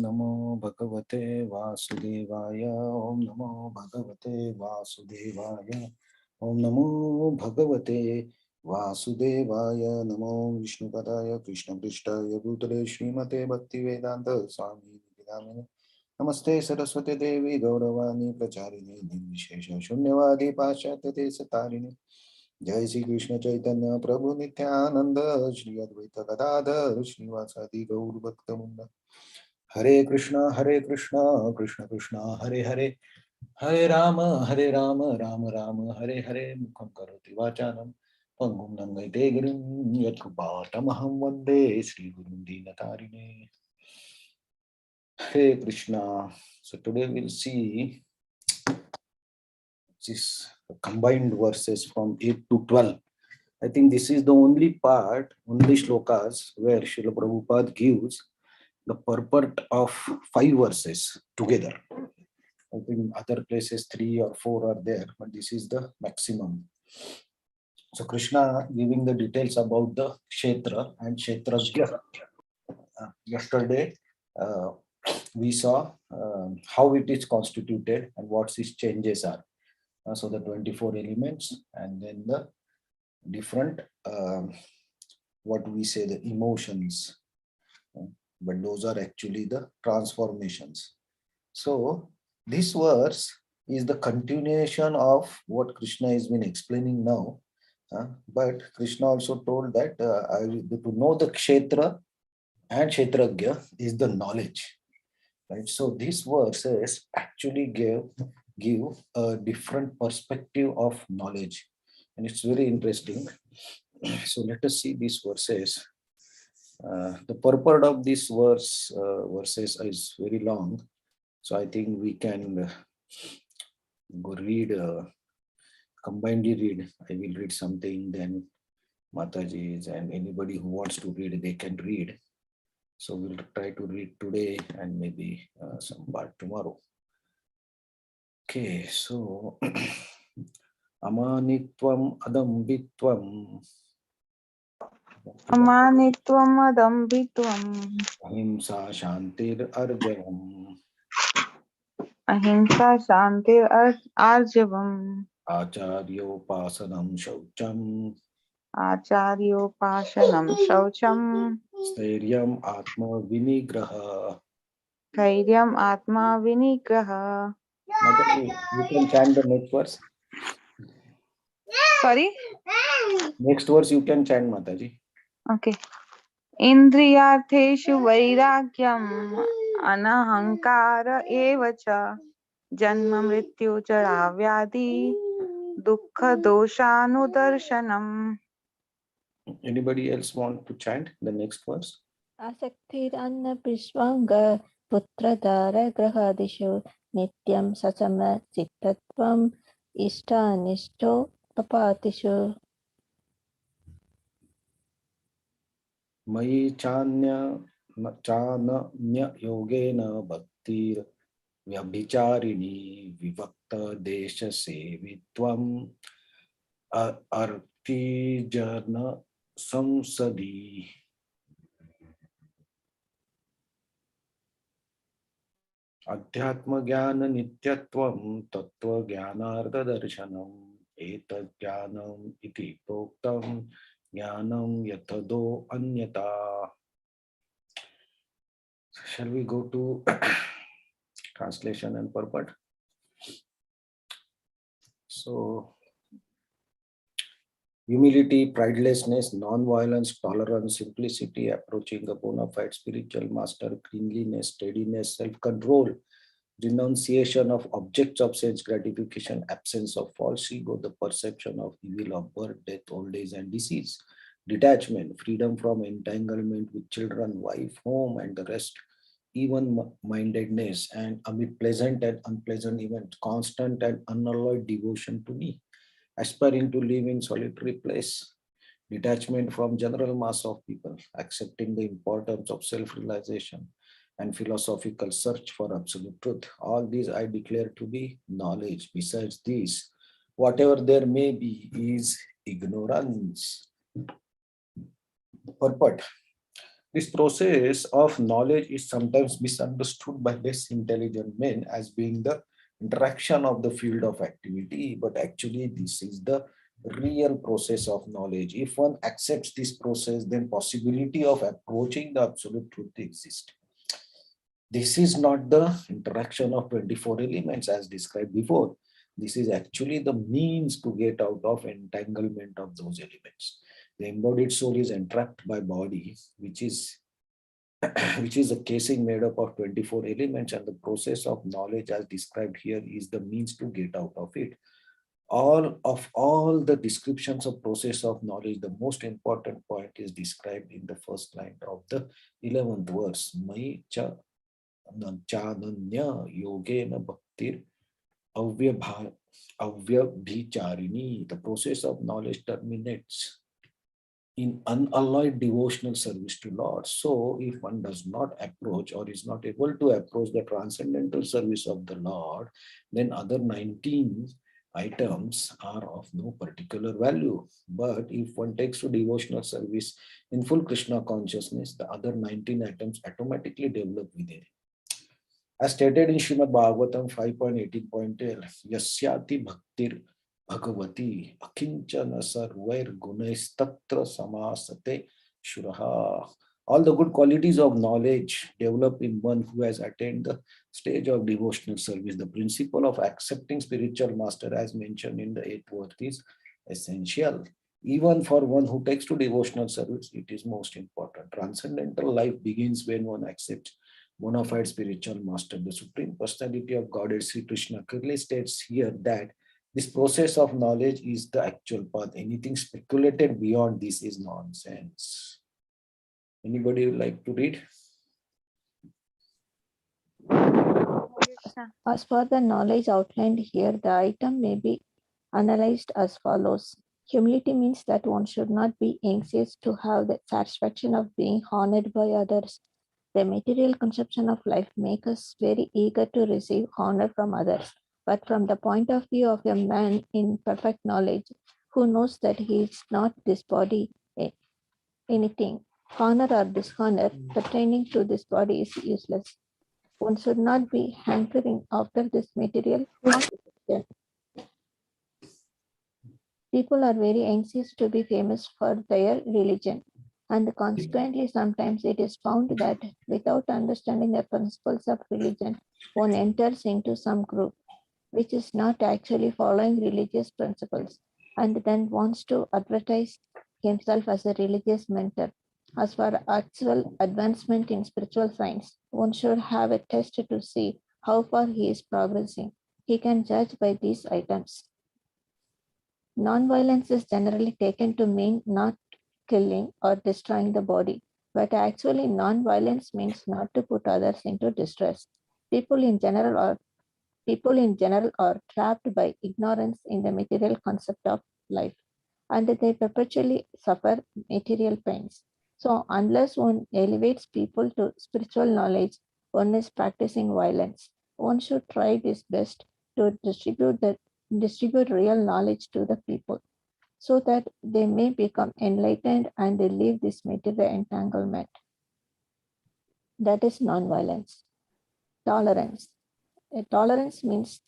Namo Bhagavate Vasudevaya. Om Namo Bhagavate Vasudevaya. Om Namo Bhagavate Vasudevaya. Namo Vishnupadaya Krishna Prishtaya Bhutale Srimate Bhaktivedanta Swami Vidamine. Namaste Saraswati Devi Gauravani Pracharini Nirvishesha Shunyavadi Pashyate Satarini. Jai Shri Krishna Chaitanya Prabhu Nityananda Shri Advaita Gadadhar Srivasadi Gaur Bhaktamunda. Hare Krishna Krishna Krishna Hare Hare Hare Rama Rama Rama Hare Hare Mukham Karoti Vachanam Pangum Nangaite Girim Yatkupatamaham Vande Sri Guru Dinatarine. Hare Krishna. So today we'll see this combined verses from 8 to 12. I think this is the only part, only shlokas where Srila Prabhupada gives the purport of 5 verses together. I think other places 3 or 4 are there, but this is the maximum. So Krishna giving the details about the Kshetra and Kshetrajya. Yesterday we saw how it is constituted and what its changes are. So the 24 elements and then the different what we say the emotions, but those are actually the transformations. So this verse is the continuation of what Krishna has been explaining now, but Krishna also told that to know the Kshetra and Kshetragya is the knowledge, right? So these verses actually give a different perspective of knowledge, and it's very interesting. So let us see these verses. The purport of this verses is very long, so I think we can go read, combinedly read. I will read something, then Mataji's and anybody who wants to read, they can read. So we'll try to read today and maybe some part tomorrow. Okay, so Amanitvam Adambitvam Amanitvam adambitvam Ahimsa Shantir Arjavam ahimsa shantir arjavam Acharyopasanam Shaucham acharyopashanam shaucham Stairyam Atma Vinigraha. dhairyam atma vinigraha. Mataji, you can chant the next verse. Sorry? Next verse you can chant, Mataji. Okay. Indriyartheshu vairagyam anahankara evacha janma mrityu jara vyadhi dukkha doshanudarshanam. Anybody else want to chant the next verse? Asaktiranna Prishwanga Putradara Grahadishu Nityam Sasama Chittatvam Ishtanisto Tapatishu. Mai chanya yogena bhaktir vyabhicharini vivakta desha sevitvam artijana samsadi. Adhyatma jnana nityatvam tattva jnanartha darshanam etat jnanam iti proktam jnanam yathado anyata. Shall we go to translation and purport? So, humility, pridelessness, non-violence, tolerance, simplicity, approaching a bona fide spiritual master, cleanliness, steadiness, self-control, renunciation of objects of sense gratification, absence of false ego, the perception of evil of birth, death, old age, and disease, detachment, freedom from entanglement with children, wife, home, and the rest, even-mindedness, and amid pleasant and unpleasant events, constant and unalloyed devotion to me, aspiring to live in solitary place, detachment from general mass of people, accepting the importance of self-realization and philosophical search for absolute truth. All these I declare to be knowledge. Besides these, whatever there may be is ignorance. Purport. This process of knowledge is sometimes misunderstood by less intelligent men as being the interaction of the field of activity, but actually this is the real process of knowledge. If one accepts this process, then possibility of approaching the absolute truth exists. This is not the interaction of 24 elements as described before. This is actually the means to get out of entanglement of those elements. The embodied soul is entrapped by body, which is a casing made up of 24 elements, and the process of knowledge as described here is the means to get out of it. All the descriptions of process of knowledge, the most important point is described in the first line of the 11th verse. Mai cha chananya yogena bhaktir avyabhicharini. The process of knowledge terminates in unalloyed devotional service to Lord. So if one does not approach or is not able to approach the transcendental service of the Lord, then other 19 items are of no particular value. But if one takes to devotional service in full Krishna consciousness, the other 19 items automatically develop within it. As stated in Srimad Bhagavatam 5.18.12, Yasyati Bhaktir Bhagavati Akinchana Sarvair Gunais Samasate Shuraha. All the good qualities of knowledge develop in one who has attained the stage of devotional service. The principle of accepting spiritual master, as mentioned in the 8th verse, is essential. Even for one who takes to devotional service, it is most important. Transcendental life begins when one accepts bona fide spiritual master. The Supreme Personality of Godhead, Sri Krishna, clearly states here that this process of knowledge is the actual path. Anything speculated beyond this is nonsense. Anybody would like to read? As for the knowledge outlined here, the item may be analyzed as follows. Humility means that one should not be anxious to have the satisfaction of being honored by others. The material conception of life makes us very eager to receive honor from others. But from the point of view of a man in perfect knowledge, who knows that he is not this body, anything, honor or dishonor pertaining to this body is useless. One should not be hankering after this material. People are very anxious to be famous for their religion, and consequently, sometimes it is found that without understanding the principles of religion, one enters into some group which is not actually following religious principles and then wants to advertise himself as a religious mentor. As for actual advancement in spiritual science, one should have a test to see how far he is progressing. He can judge by these items. Non-violence is generally taken to mean not killing or destroying the body, but actually non-violence means not to put others into distress. People in general are trapped by ignorance in the material concept of life, and they perpetually suffer material pains. So unless one elevates people to spiritual knowledge, one is practicing violence. One should try his best to distribute real knowledge to the people so that they may become enlightened and they leave this material entanglement. That is non-violence. Tolerance. Tolerance means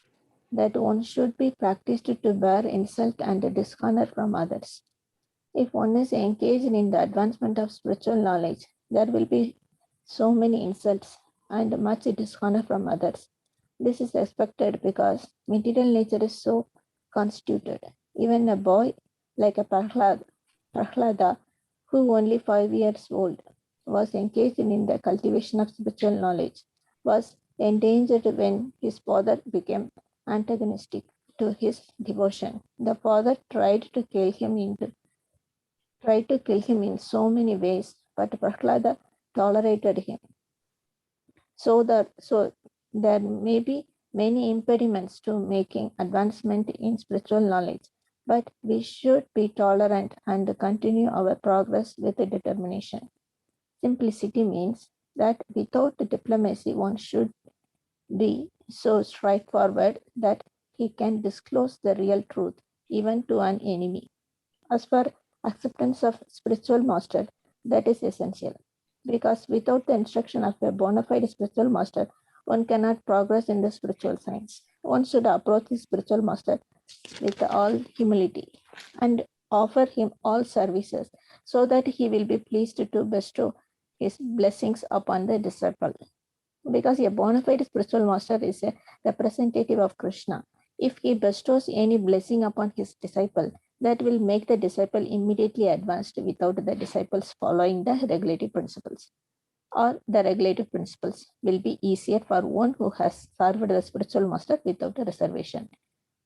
that one should be practiced to bear insult and dishonor from others. If one is engaged in the advancement of spiritual knowledge, there will be so many insults and much dishonor from others. This is expected because material nature is so constituted. Even a boy like a Prahlada, who only 5 years old, was engaged in the cultivation of spiritual knowledge, was endangered when his father became antagonistic to his devotion. The father tried to kill him in so many ways, but Prahlada tolerated him. So there may be many impediments to making advancement in spiritual knowledge, but we should be tolerant and continue our progress with determination. Simplicity means that without diplomacy, one should be so straightforward that he can disclose the real truth even to an enemy. As for acceptance of spiritual master, that is essential. because without the instruction of a bona fide spiritual master, one cannot progress in the spiritual science. One should approach the spiritual master with all humility and offer him all services so that he will be pleased to bestow his blessings upon the disciple. Because a bona fide spiritual master is a representative of Krishna. If he bestows any blessing upon his disciple, that will make the disciple immediately advanced without the disciples following the regulative principles. Or the regulative principles will be easier for one who has served the spiritual master without a reservation.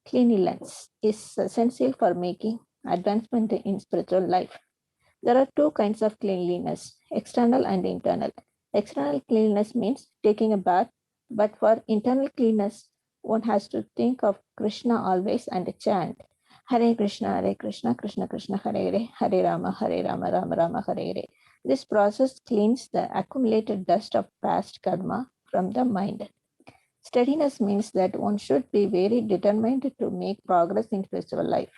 Cleanliness is essential for making advancement in spiritual life. There are two kinds of cleanliness, external and internal. External cleanliness means taking a bath, but for internal cleanness, one has to think of Krishna always and chant Hare Krishna, Krishna Krishna, Hare Rama, Rama Rama, Hare Hare. This process cleans the accumulated dust of past karma from the mind. Steadiness means that one should be very determined to make progress in spiritual life.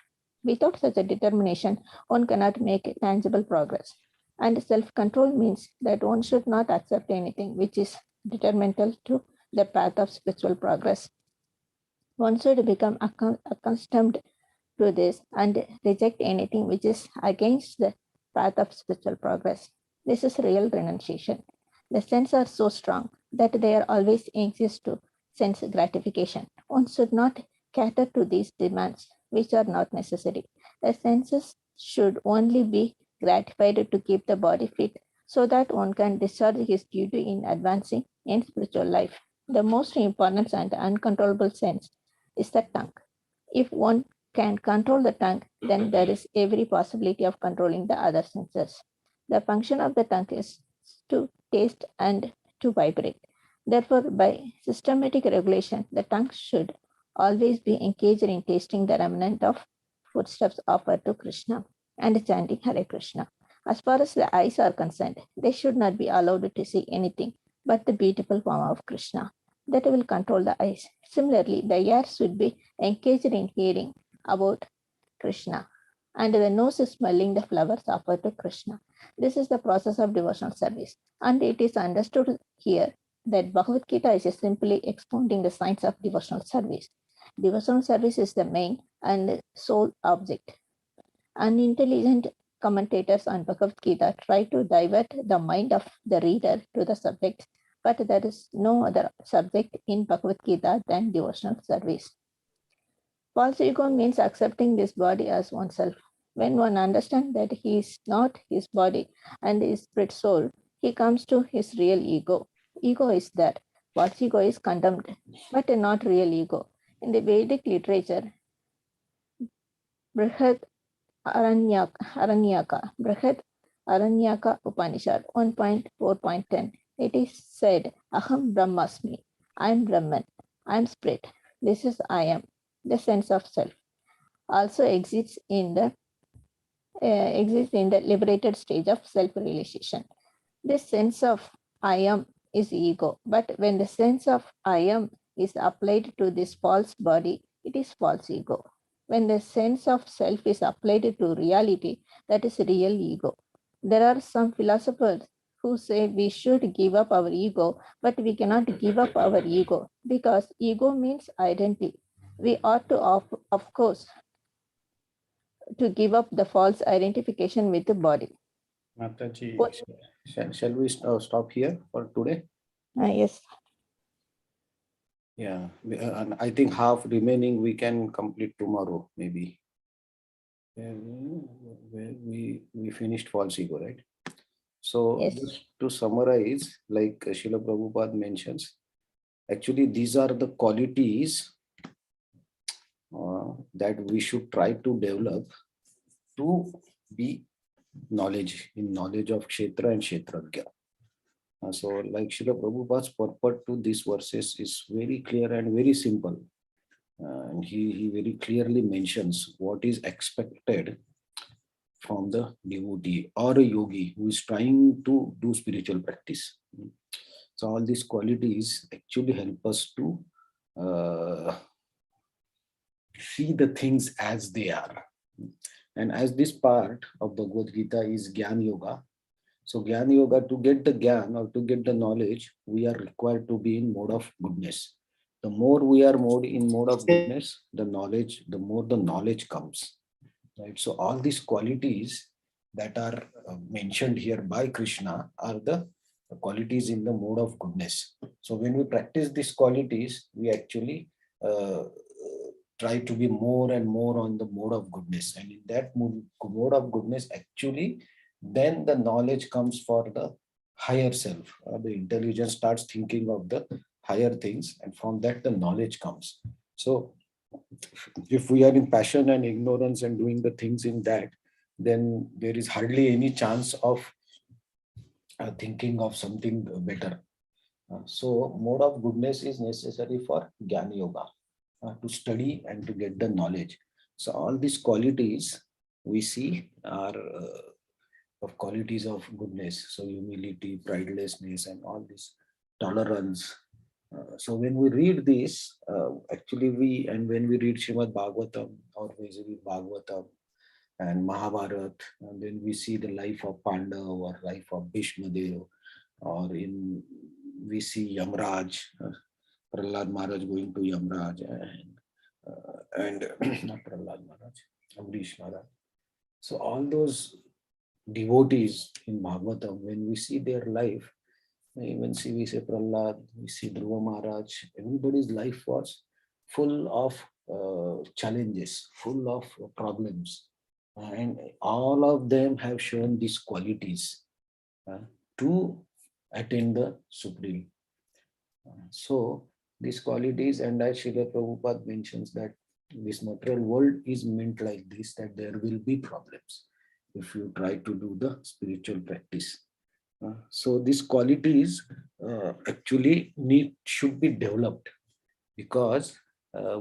Without such a determination, one cannot make tangible progress. And self-control means that one should not accept anything which is detrimental to the path of spiritual progress. One should become accustomed to this and reject anything which is against the path of spiritual progress. This is real renunciation. The senses are so strong that they are always anxious to sense gratification. One should not cater to these demands which are not necessary. The senses should only be gratified to keep the body fit so that one can discharge his duty in advancing in spiritual life. The most important and uncontrollable sense is the tongue. If one can control the tongue, then there is every possibility of controlling the other senses. The function of the tongue is to taste and to vibrate. Therefore, by systematic regulation, the tongue should always be engaged in tasting the remnant of foodstuffs offered to Krishna and chanting Hare Krishna. As far as the eyes are concerned, they should not be allowed to see anything but the beautiful form of Krishna. That will control the eyes. Similarly, the ears should be engaged in hearing about Krishna, and the nose is smelling the flowers offered to Krishna. This is the process of devotional service, and it is understood here that Bhagavad Gita is simply expounding the science of devotional service. Devotional service is the main and sole object. Unintelligent commentators on Bhagavad Gita try to divert the mind of the reader to the subject, but there is no other subject in Bhagavad Gita than devotional service. False ego means accepting this body as oneself. When one understands that he is not his body and his spirit soul, he comes to his real ego. Ego is there. False ego is condemned, but not real ego. In the Vedic literature, Brihad Aranyaka Upanishad 1.4.10, it is said, Aham Brahmasmi, I am Brahman, I am spirit, this is I am. The sense of self also exists in the liberated stage of self-realization. This sense of I am is ego, but when the sense of I am is applied to this false body, it is false ego. When the sense of self is applied to reality, that is real ego. There are some philosophers who say we should give up our ego, but we cannot give up our ego because ego means identity. We ought to, of course, to give up the false identification with the body. Mataji, shall we stop here for today? Yes. Yeah, and I think half remaining we can complete tomorrow, maybe. We finished false ego, right? So Yes. just to summarize, like Srila Prabhupada mentions, actually these are the qualities that we should try to develop to be in knowledge of Kshetra and Kshetragya. So like Srila Prabhupada's purport to these verses is very clear and very simple. And he very clearly mentions what is expected from the devotee or a yogi who is trying to do spiritual practice. So all these qualities actually help us to see the things as they are. And as this part of Bhagavad Gita is Gyan Yoga, So Jnana Yoga, to get the Jnana or to get the knowledge, we are required to be in mode of goodness. The more we are in mode of goodness, the more the knowledge comes. Right. So all these qualities that are mentioned here by Krishna are the qualities in the mode of goodness. So when we practice these qualities, we actually try to be more and more on the mode of goodness. And in that mode of goodness, actually, then the knowledge comes for the higher self. The intelligence starts thinking of the higher things, and from that the knowledge comes. So if we are in passion and ignorance and doing the things in that, then there is hardly any chance of thinking of something better. So mode of goodness is necessary for Jnana Yoga, to study and to get the knowledge. So all these qualities we see are of qualities of goodness. So humility, pridelessness, and all this tolerance. So when we read this, actually when we read Srimad Bhagavatam or basically Bhagavatam and Mahabharata, and then we see the life of Pandava or life of Bhishmadev, or we see Yamraj, Prahlad Maharaj going to Yamraj, and not Prahlad Maharaj, Amrish Maharaj. So all those devotees in Bhagavatam, when we see their life, even see we say Prahlad, we see Dhruva Maharaj, everybody's life was full of challenges, full of problems. And all of them have shown these qualities to attain the Supreme. So these qualities, and as Srila Prabhupada mentions that this material world is meant like this, that there will be problems if you try to do the spiritual practice. So these qualities actually should be developed, because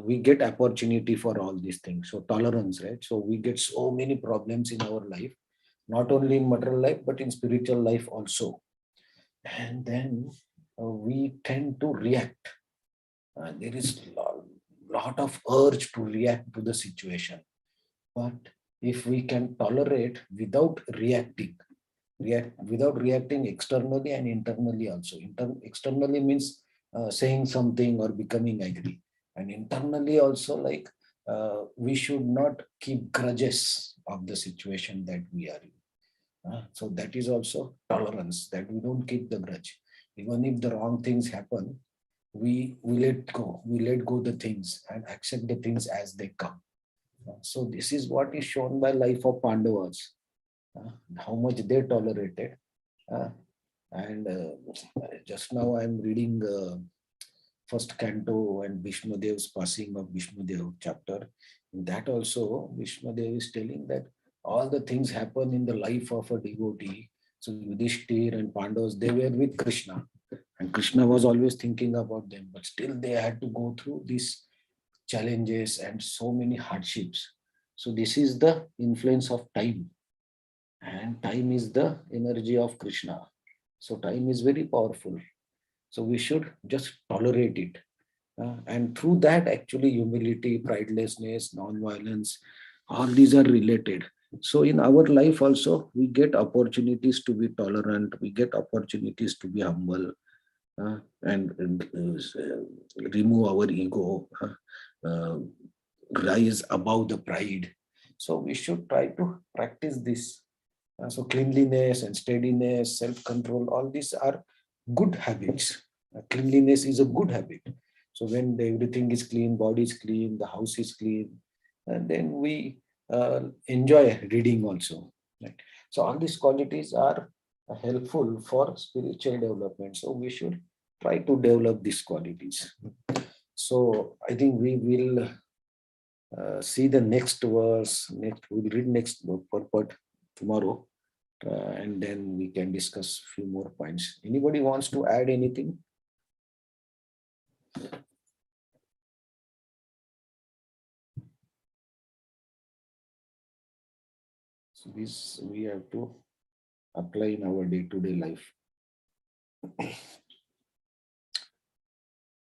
we get opportunity for all these things. So tolerance, right? So we get so many problems in our life, not only in material life, but in spiritual life also. And then we tend to react. There is a lot of urge to react to the situation. But if we can tolerate without reacting, without reacting externally and internally also. Externally means saying something or becoming angry. And internally also, like we should not keep grudges of the situation that we are in. So that is also tolerance, that we don't keep the grudge. Even if the wrong things happen, we let go. We let go the things and accept the things as they come. So this is what is shown by life of Pandavas, how much they tolerated. And just now I'm reading first canto and Bhishmadev's passing of Bhishmadev chapter. In that also, Bhishmadev is telling that all the things happen in the life of a devotee. So Yudhishthir and Pandavas, they were with Krishna, and Krishna was always thinking about them, but still they had to go through these challenges and so many hardships. So this is the influence of time, and time is the energy of Krishna. So time is very powerful. So we should just tolerate it. And through that, actually, humility, pridelessness, non-violence, all these are related. So in our life also, we get opportunities to be tolerant, we get opportunities to be humble, and remove our ego, rise above the pride. So we should try to practice this. So cleanliness and steadiness, self-control, all these are good habits. Cleanliness is a good habit. So when everything is clean, body is clean, the house is clean, and then we enjoy reading also. Right? So all these qualities are helpful for spiritual development. So we should try to develop these qualities. So I think we will see the next verse. We will read next purport tomorrow, and then we can discuss a few more points. Anybody wants to add anything? So this we have to apply in our day-to-day life.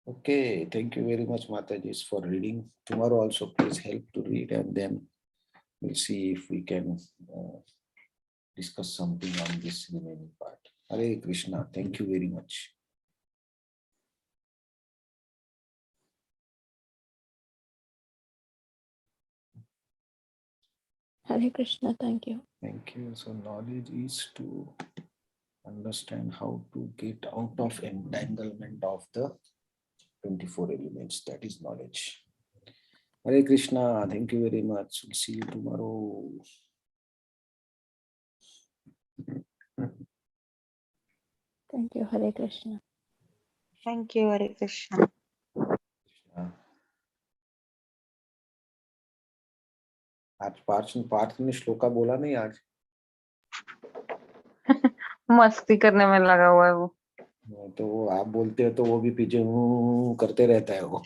Okay, thank you very much, Mataji, for reading. Tomorrow also please help to read, and then we'll see if we can discuss something on this remaining part. Hare Krishna. Thank you very much. Hare Krishna, thank you. Thank you. So knowledge is to understand how to get out of entanglement of the 24 elements. That is knowledge. Hare Krishna. Thank you very much. We'll see you tomorrow. Thank you, Hare Krishna. Thank you, Hare Krishna. आज पार्थ ने श्लोका बोला नहीं आज. मस्ती करने में लगा हुआ है वो. तो आप बोलते हो तो वो भी पीछे करते रहता है वो.